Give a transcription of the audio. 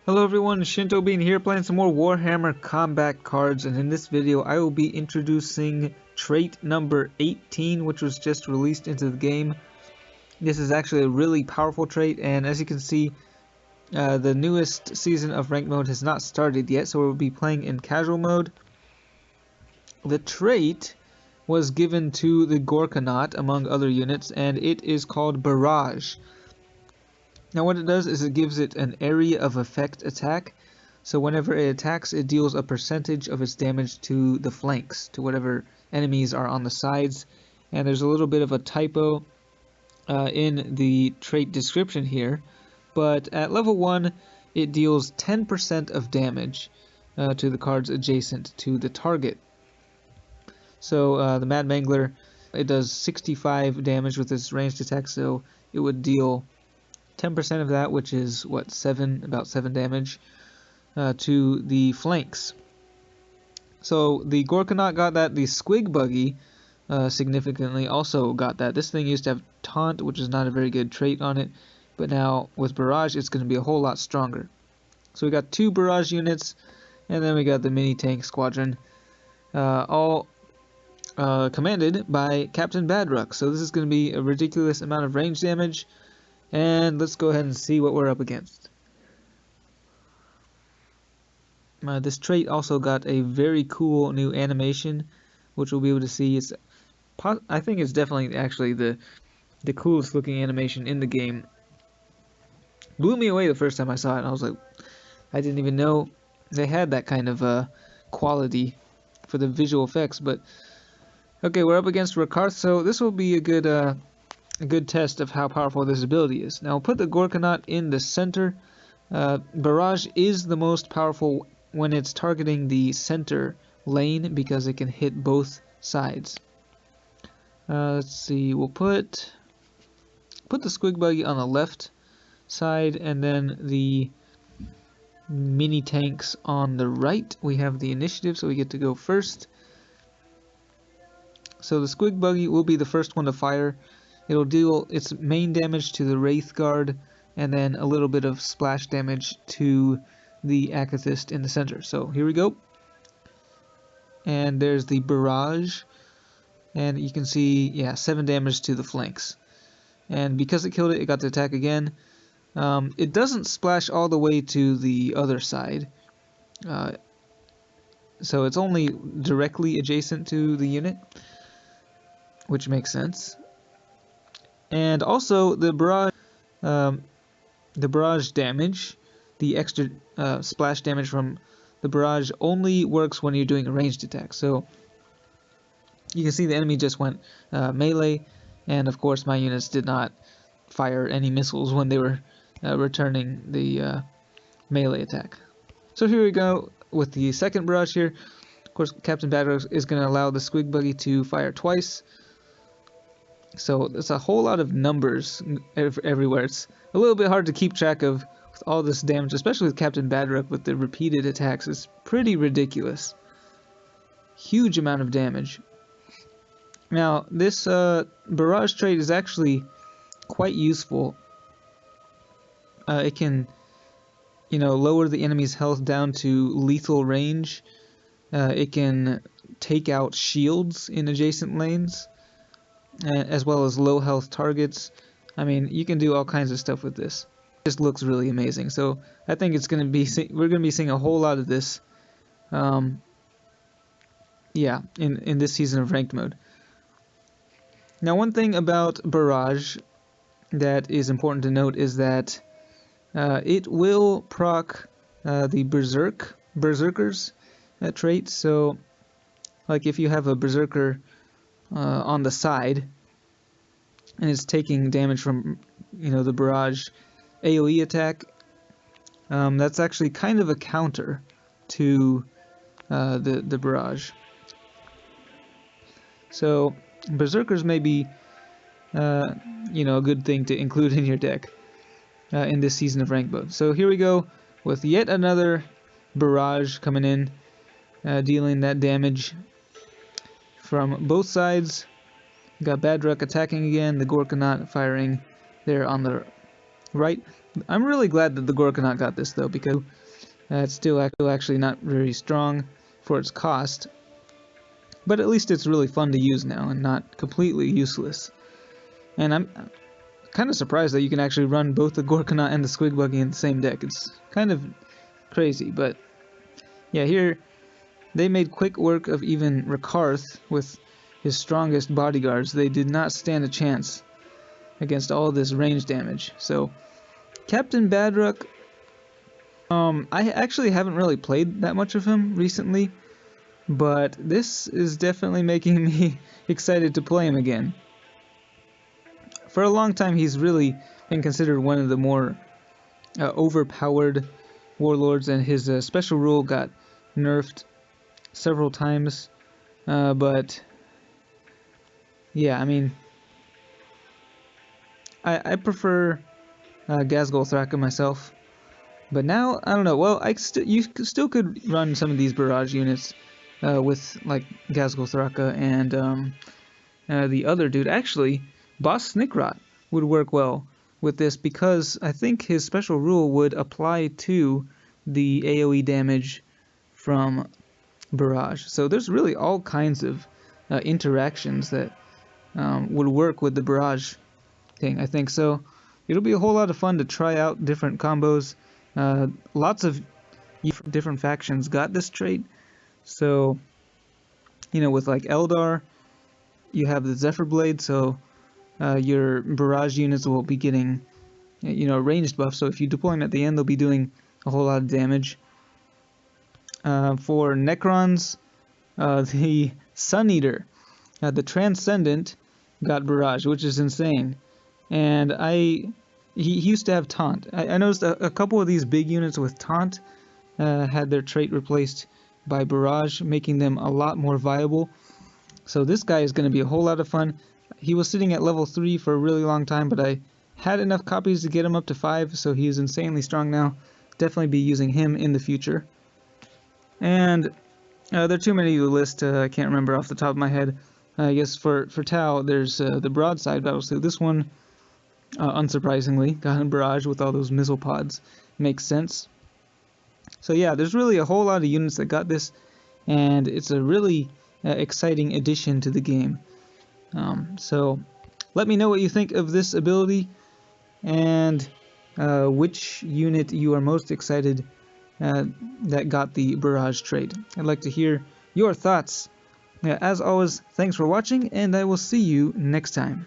Hello everyone, Shinto Bean here playing some more Warhammer combat cards, and in this video I will be introducing trait number 18, which was just released into the game. This is actually a really powerful trait, and as you can see, the newest season of ranked mode has not started yet, so we'll be playing in casual mode. The trait was given to the Gorkanaut among other units, and it is called Barrage. Now what it does is it gives it an area of effect attack, so whenever it attacks it deals a percentage of its damage to the flanks, to whatever enemies are on the sides. And there's a little bit of a typo in the trait description here, but at level 1 it deals 10% of damage to the cards adjacent to the target. So the Mad Mangler, it does 65 damage with its ranged attack, so it would deal 10% of that, which is what, about 7 damage to the flanks. So the Gorkanaut got that. The Squig Buggy significantly also got that. This thing used to have Taunt, which is not a very good trait on it, but now with Barrage it's going to be a whole lot stronger. So we got 2 Barrage units, and then we got the mini tank squadron, all commanded by Captain Badruck. So this is going to be a ridiculous amount of range damage. And let's go ahead and see what we're up against. This trait also got a very cool new animation, which we'll be able to see. I think it's definitely actually the coolest looking animation in the game. Blew me away the first time I saw it, and I was like, I didn't even know they had that kind of quality for the visual effects. But okay, we're up against Rakarth, so this will be a good test of how powerful this ability is. Now we'll put the Gorkanaut in the center. Barrage is the most powerful when it's targeting the center lane because it can hit both sides. Let's see, we'll put the Squig Buggy on the left side, and then the mini tanks on the right. We have the initiative, so we get to go first. So the Squig Buggy will be the first one to fire. It'll deal its main damage to the Wraith Guard, and then a little bit of splash damage to the Akathist in the center. So here we go. And there's the Barrage, and you can see, yeah, 7 damage to the flanks. And because it killed it, it got to attack again. It doesn't splash all the way to the other side, so it's only directly adjacent to the unit, which makes sense. And also the barrage damage, the extra splash damage from the barrage only works when you're doing a ranged attack. So you can see the enemy just went melee, and of course my units did not fire any missiles when they were returning the melee attack. So here we go with the second barrage here. Of course, Captain Badruck is going to allow the Squig Buggy to fire twice. So there's a whole lot of numbers everywhere. It's a little bit hard to keep track of with all this damage, especially with Captain Badruck with the repeated attacks. It's pretty ridiculous. Huge amount of damage. Now, this Barrage trait is actually quite useful. It can, lower the enemy's health down to lethal range. It can take out shields in adjacent lanes, as well as low health targets. I mean, you can do all kinds of stuff with this. It just looks really amazing. So I think we're going to be seeing a whole lot of this, yeah, in this season of ranked mode. Now, one thing about Barrage that is important to note is that it will proc the Berserkers trait. So, like if you have a Berserker on the side, and it's taking damage from, the Barrage AoE attack, that's actually kind of a counter to the Barrage. So Berserkers may be, a good thing to include in your deck in this season of ranked mode. So here we go with yet another Barrage coming in, dealing that damage from both sides. Got Badruck attacking again, the Gorkanaut firing there on the right. I'm really glad that the Gorkanaut got this though, because it's still actually not very strong for its cost. But at least it's really fun to use now and not completely useless. And I'm kind of surprised that you can actually run both the Gorkanaut and the Squig Buggy in the same deck. It's kind of crazy, but yeah, here they made quick work of even Rakarth with his strongest bodyguards. They did not stand a chance against all this range damage. So Captain Badrock, I actually haven't really played that much of him recently, but this is definitely making me excited to play him again. For a long time, he's really been considered one of the more overpowered warlords, and his special rule got nerfed several times. But yeah, I mean, I prefer Ghazghkull Thraka myself. But now, I don't know. Well, you still could run some of these barrage units with like Ghazghkull Thraka and the other dude. Actually, Boss Snickrot would work well with this because I think his special rule would apply to the AoE damage from Barrage. So there's really all kinds of interactions that would work with the Barrage thing, I think. So it'll be a whole lot of fun to try out different combos. Lots of different factions got this trait. So, you know, with like Eldar, you have the Zephyr Blade, so your barrage units will be getting, you know, ranged buff. So if you deploy them at the end, they'll be doing a whole lot of damage. For Necrons, the Sun Eater, the Transcendent, got barrage, which is insane. And he used to have taunt. I noticed a couple of these big units with taunt had their trait replaced by barrage, making them a lot more viable. So this guy is going to be a whole lot of fun. He was sitting at level 3 for a really long time, but I had enough copies to get him up to 5, so he is insanely strong now. Definitely be using him in the future. And there are too many to list, I can't remember off the top of my head. I guess for Tau, there's the broadside battlesuit. This one, unsurprisingly, got a barrage with all those missile pods. Makes sense. So yeah, there's really a whole lot of units that got this, and it's a really exciting addition to the game. So let me know what you think of this ability, and which unit you are most excited that got the barrage trait. I'd like to hear your thoughts. As always, thanks for watching, and I will see you next time.